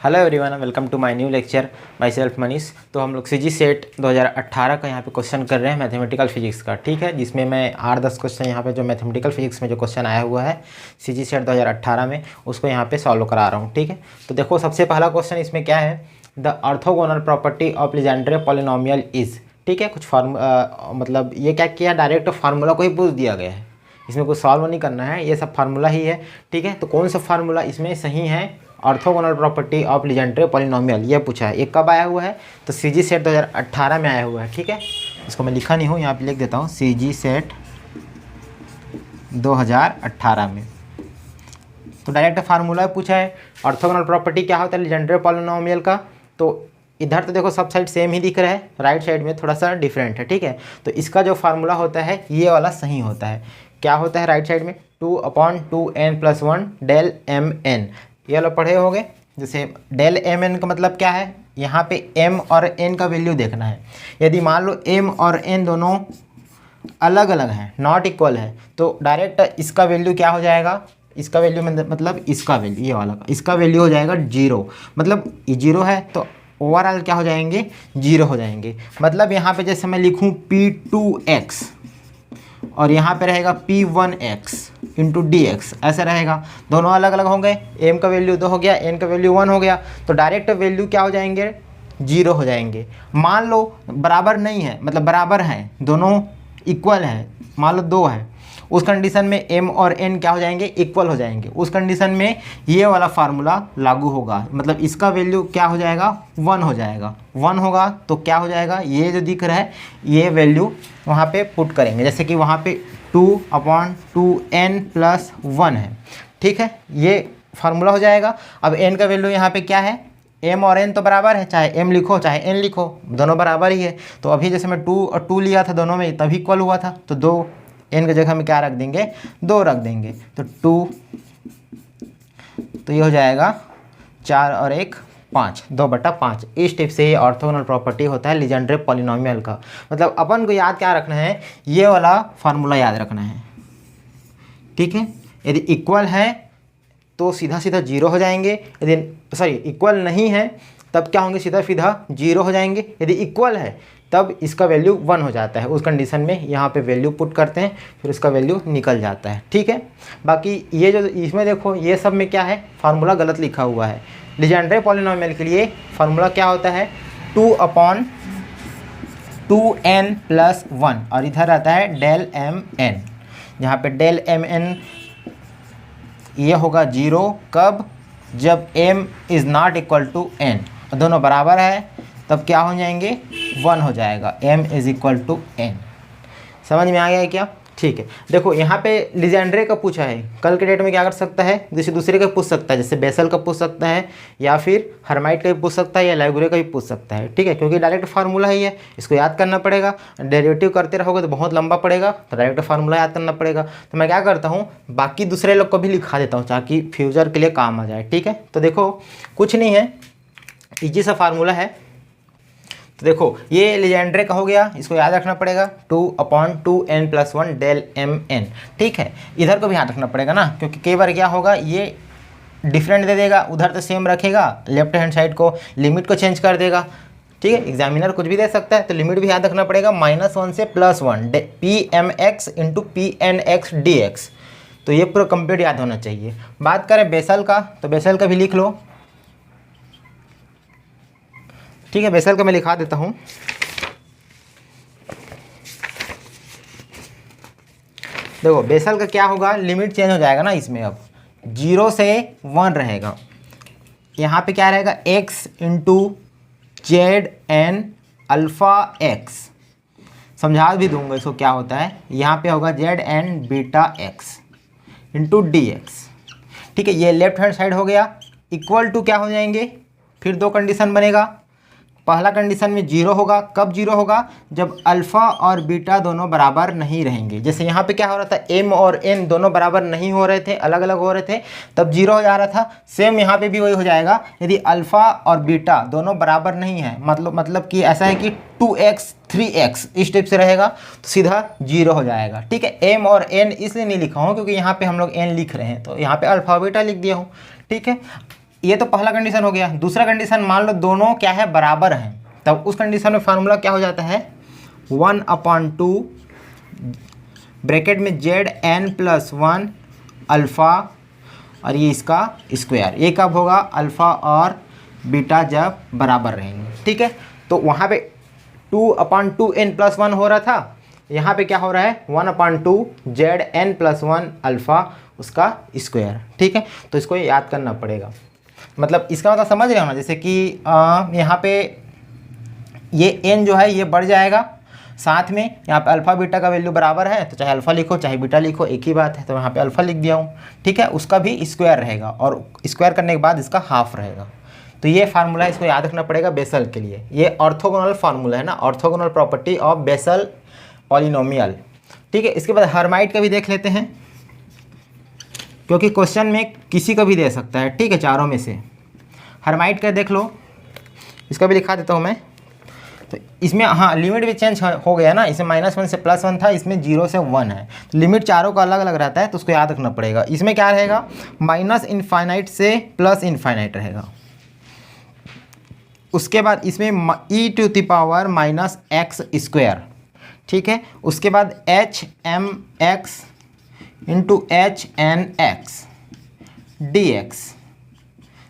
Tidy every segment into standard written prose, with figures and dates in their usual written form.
Hello everyone, welcome to my new lecture myself Manish. तो हम लोग सीजी सेट 2018 का यहाँ पे क्वेश्चन कर रहे हैं मैथमेटिकल फिजिक्स का, ठीक है। जिसमें मैं 8-10 क्वेश्चन यहाँ पे जो मैथमेटिकल फिजिक्स में जो क्वेश्चन आया हुआ है सीजी सेट 2018 में, उसको यहाँ पे सॉल्व करा रहा हूँ, ठीक है। तो देखो, सबसे पहला क्वेश्चन इसमें क्या है, the orthogonal property of Legendre polynomial is, ठीक है। कुछ मतलब ये क्या किया, डायरेक्ट फार्मूला को ही पूछ दिया गया है, इसमें कुछ सॉल्व नहीं करना है, ये सब फार्मूला ही है, ठीक है। तो कौन सा फार्मूला इसमें सही है, orthogonal property of Legendre polynomial, ये पूछा है। ये कब आया हुआ है, तो सीजी सेट 2018 में आया हुआ है, ठीक है। इसको मैं लिखा नहीं हूँ, यहाँ पे लिख देता हूँ, सीजी सेट 2018 में। तो डायरेक्ट फार्मूला पूछा है, ऑर्थोगोनल प्रॉपर्टी क्या होता है लीजेंड्रे पॉलिनोमियल का। तो इधर तो देखो सब साइड सेम ही दिख रहा है, राइट साइड में थोड़ा सा डिफरेंट है, ठीक है। तो इसका जो फार्मूला होता है ये वाला सही होता है। क्या होता है राइट साइड में, 2/2n+1 डेल एम एन, ये वाला पढ़े होंगे। जैसे डेल एम एन का मतलब क्या है, यहाँ पे m और n का वैल्यू देखना है। यदि मान लो m और n दोनों अलग अलग हैं, नॉट इक्वल है, तो डायरेक्ट इसका वैल्यू क्या हो जाएगा, इसका वैल्यू मतलब इसका वैल्यू, ये वाला इसका वैल्यू हो जाएगा 0। मतलब ये 0 है तो ओवरऑल क्या हो जाएंगे, 0 हो जाएंगे। मतलब यहाँ पे जैसे मैं लिखूँ P2x और यहाँ पे रहेगा P1x इंटू dx, ऐसा रहेगा। दोनों अलग अलग होंगे, m का वैल्यू 2 हो गया, n का वैल्यू 1 हो गया, तो डायरेक्ट वैल्यू क्या हो जाएंगे, 0 हो जाएंगे। मान लो बराबर नहीं है, मतलब बराबर हैं, दोनों इक्वल हैं, मान लो 2 है, उस कंडीशन में m और n क्या हो जाएंगे, इक्वल हो जाएंगे। उस कंडीशन में ये वाला फार्मूला लागू होगा, मतलब इसका वैल्यू क्या हो जाएगा, 1 हो जाएगा। 1 होगा तो क्या हो जाएगा, ये जो दिख रहा है ये वैल्यू वहाँ पे पुट करेंगे, जैसे कि वहाँ पे 2/2n+1 है, ठीक है, ये फार्मूला हो जाएगा। अब n का वैल्यू यहाँ पे क्या है, m और n तो बराबर है, चाहे m लिखो चाहे n लिखो, दोनों बराबर ही है। तो अभी जैसे मैं 2 और 2 लिया था, दोनों में तभी इक्वल हुआ था, तो 2 n की जगह में क्या रख देंगे, 2 रख देंगे, तो 2, तो ये हो जाएगा 4 और 1 5, 2/5। इस टाइप से ये ऑर्थोगोनल प्रॉपर्टी होता है लीजेंड्रे पॉलिनोमियल का। मतलब अपन को याद क्या रखना है, ये वाला फार्मूला याद रखना है, ठीक है। यदि इक्वल है तो सीधा सीधा 0 हो जाएंगे, यदि इक्वल नहीं है तब क्या होंगे, सीधा सीधा 0 हो जाएंगे। यदि इक्वल है तब इसका वैल्यू 1 हो जाता है। उस कंडीशन में यहाँ पे वैल्यू पुट करते हैं, फिर इसका वैल्यू निकल जाता है, ठीक है। बाकी ये जो इसमें देखो, ये सब में क्या है, फार्मूला गलत लिखा हुआ है। लीजेंड्रे पॉलिनोमियल के लिए फार्मूला क्या होता है, 2/2n+1, और इधर आता है डेल एम एन, जहाँ पे डेल एम एन ये होगा 0, कब, जब m is not equal to n, दोनों बराबर है, तब क्या हो जाएंगे, 1 हो जाएगा, m is equal to n। समझ में आ गया है क्या, ठीक है। देखो यहाँ पे लीजेंड्रे का पूछा है, कल के डेट में क्या कर सकता है, जैसे दूसरे का पूछ सकता है, जैसे बेसल का पूछ सकता है, या फिर हर्माइट का भी पूछ सकता है, या लाइगुरे का भी पूछ सकता है, ठीक है। क्योंकि डायरेक्ट फार्मूला ही है, इसको याद करना पड़ेगा। डेरिवेटिव करते रहोगे तो बहुत लंबा पड़ेगा, तो डायरेक्ट फार्मूला याद करना पड़ेगा। तो मैं क्या करता हूँ, बाकी दूसरे लोग को भी लिखा देता हूँ ताकि फ्यूचर के लिए काम आ जाए, ठीक है। तो देखो कुछ नहीं है, ईजी सा फार्मूला है। तो देखो ये लीजेंड्रे का हो गया, इसको याद रखना पड़ेगा, 2/2n+1 डेल एम एन, ठीक है। इधर को भी याद रखना पड़ेगा ना, क्योंकि कई बार क्या होगा, ये डिफरेंट दे देगा, उधर तो सेम रखेगा, लेफ्ट हैंड साइड को लिमिट को चेंज कर देगा, ठीक है। एग्जामिनर कुछ भी दे सकता है, तो लिमिट भी याद रखना पड़ेगा, -1 से +1 pmx इंटू pnx dx। तो ये पूरा कंप्लीट याद होना चाहिए। बात करें बेसल का, तो बेसल का भी लिख लो, ठीक है। बेसल का मैं लिखा देता हूँ। देखो बेसल का क्या होगा, लिमिट चेंज हो जाएगा ना इसमें, अब 0 से 1 रहेगा, यहाँ पे क्या रहेगा, x into z n alpha x, समझा भी दूंगा इसको क्या होता है। यहाँ पे होगा z n beta x into d x, ठीक है। ये लेफ्ट हैंड साइड हो गया, इक्वल टू क्या हो जाएंगे, फिर 2 कंडीशन बनेगा। पहला कंडीशन में 0 होगा, कब 0 होगा, जब अल्फ़ा और बीटा दोनों बराबर नहीं रहेंगे। जैसे यहाँ पे क्या हो रहा था, m और n दोनों बराबर नहीं हो रहे थे, अलग अलग हो रहे थे, तब 0 हो जा रहा था। सेम यहाँ पे भी वही हो जाएगा, यदि अल्फ़ा और बीटा दोनों बराबर नहीं है, मतलब कि ऐसा है कि 2x 3x इस टाइप से रहेगा, तो सीधा 0 हो जाएगा, ठीक है। m और n इसलिए नहीं लिखा हूँ क्योंकि यहाँ पे हम लोग n लिख रहे हैं, तो यहाँ पे अल्फ़ा बीटा लिख दिया हूँ, ठीक है। ये तो पहला कंडीशन हो गया। दूसरा कंडीशन, मान लो दोनों क्या है, बराबर हैं, तब उस कंडीशन में फार्मूला क्या हो जाता है, 1/2 ब्रैकेट में Zn+1 अल्फ़ा और ये इसका स्क्वायर। ये कब होगा, अल्फ़ा और बीटा जब बराबर रहेंगे, ठीक है। तो वहाँ पे 2/2n+1 हो रहा था, यहाँ पे क्या हो रहा है, 1/2 Zn+1 अल्फ़ा उसका स्क्वायर, ठीक है। तो इसको याद करना पड़ेगा, मतलब इसका मतलब समझ रहे हो ना, जैसे कि यहाँ पे ये n जो है ये बढ़ जाएगा, साथ में यहाँ पे अल्फ़ा बीटा का वैल्यू बराबर है, तो चाहे अल्फ़ा लिखो चाहे बीटा लिखो एक ही बात है, तो यहाँ पे अल्फ़ा लिख दिया हूँ, ठीक है। उसका भी स्क्वायर रहेगा और स्क्वायर करने के बाद इसका हाफ रहेगा। तो ये फार्मूला इसको याद रखना पड़ेगा बेसल के लिए। ये ऑर्थोगोनल फार्मूला है ना, orthogonal property of Bessel polynomial, ठीक है। इसके बाद हर्माइट का भी देख लेते हैं, क्योंकि क्वेश्चन में किसी को भी दे सकता है, ठीक है, चारों में से। हर्माइट का देख लो, इसका भी लिखा देता हूँ मैं। तो इसमें हाँ लिमिट भी चेंज हो गया ना, इसमें -1 से +1 था, इसमें 0 से 1 है, तो लिमिट चारों का अलग अलग रहता है, तो उसको याद रखना पड़ेगा। इसमें क्या रहेगा, -∞ से +∞ रहेगा। उसके बाद इसमें e⁻⁻x², ठीक है। उसके बाद HMX × HNX dx,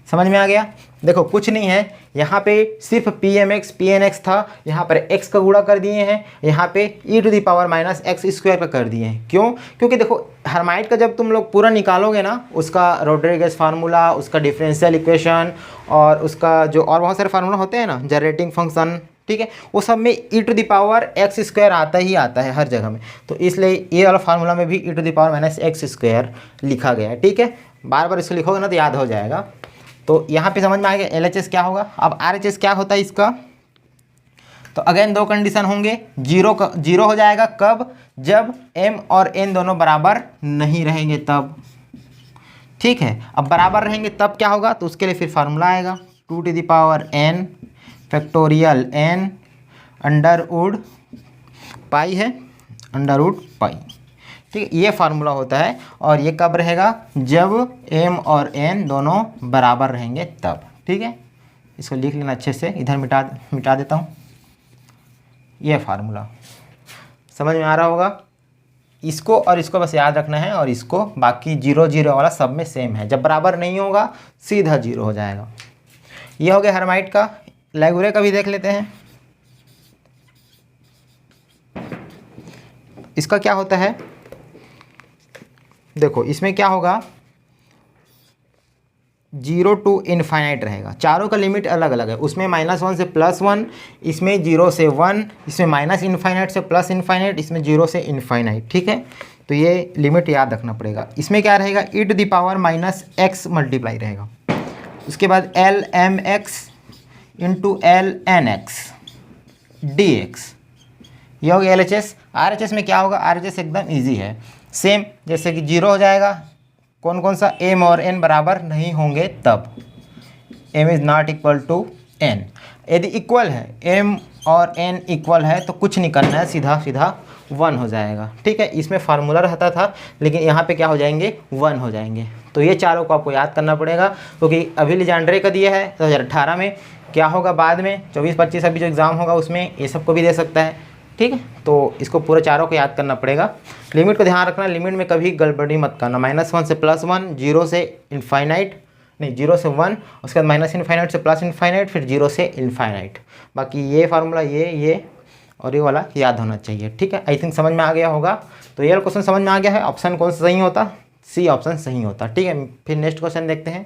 समझ में आ गया। देखो कुछ नहीं है, यहाँ पे सिर्फ PMX PNX था, यहाँ पर x का गुणा कर दिए हैं, यहाँ पे e⁻⁻x² का कर दिए हैं। क्यों, क्योंकि देखो हर्माइट का जब तुम लोग पूरा निकालोगे ना, उसका रोड्रिगेज फार्मूला, उसका डिफरेंशियल इक्वेशन और उसका जो और बहुत सारे फार्मूला होते हैं ना, जनरेटिंग फंक्शन, ठीक है, वो सब में e⁻x² आता ही आता है हर जगह में। तो इसलिए ये वाला फार्मूला में भी e⁻⁻x² लिखा गया है, ठीक है। बार बार इसको लिखोगे ना तो याद हो जाएगा। तो यहाँ पे समझ में आ गया LHS क्या होगा। अब RHS क्या होता है इसका, तो अगेन दो कंडीशन होंगे, जीरो हो जाएगा कब, जब m और n दोनों बराबर नहीं रहेंगे तब, ठीक है। अब बराबर रहेंगे तब क्या होगा, तो उसके लिए फिर फार्मूला आएगा 2n फैक्टोरियल n √π है, √π, ठीक है। ये फार्मूला होता है, और ये कब रहेगा, जब m और n दोनों बराबर रहेंगे तब, ठीक है। इसको लिख लेना अच्छे से, इधर मिटा देता हूँ। ये फार्मूला समझ में आ रहा होगा। इसको और इसको बस याद रखना है, और इसको बाकी 0 0 वाला सब में सेम है, जब बराबर नहीं होगा सीधा 0 हो जाएगा। ये हो गया हर्माइट का। लैगुरे का भी देख लेते हैं। इसका क्या होता है, देखो इसमें क्या होगा, 0 to ∞ रहेगा। चारों का लिमिट अलग अलग है, उसमें -1 से +1, इसमें 0 से 1, इसमें -∞ से +∞, इसमें 0 से ∞, ठीक है। तो ये लिमिट याद रखना पड़ेगा। इसमें क्या रहेगा, e⁻⁻x मल्टीप्लाई रहेगा। उसके बाद LMX × LNX dx, ये हो गया LHS। RHS में क्या होगा, RHS एकदम ईजी है, सेम जैसे कि 0 हो जाएगा, कौन कौन सा, m और n बराबर नहीं होंगे तब, m is not equal to n। यदि इक्वल है, m और n इक्वल है, तो कुछ नहीं करना है, सीधा सीधा 1 हो जाएगा, ठीक है। इसमें फार्मूला रहता था, लेकिन यहाँ पे क्या हो जाएंगे, 1 हो जाएंगे। तो ये चारों को आपको याद करना पड़ेगा, क्योंकि अभी लीजेंड्रे का दिया है 2018 में, क्या होगा बाद में 24-25 अभी जो एग्ज़ाम होगा उसमें ये सबको भी दे सकता है, ठीक है। तो इसको पूरे चारों को याद करना पड़ेगा। लिमिट को ध्यान रखना, लिमिट में कभी गड़बड़ी मत करना, -1 से +1, 0 से ∞, नहीं 0 से 1, उसके बाद -∞ से +∞, फिर 0 से ∞। बाकी ये फार्मूला ये और ये वाला याद होना चाहिए, ठीक है। आई थिंक समझ में आ गया होगा। तो ये क्वेश्चन समझ में आ गया है, ऑप्शन कौन सा सही होता, C ऑप्शन सही होता, ठीक है। फिर नेक्स्ट क्वेश्चन देखते हैं।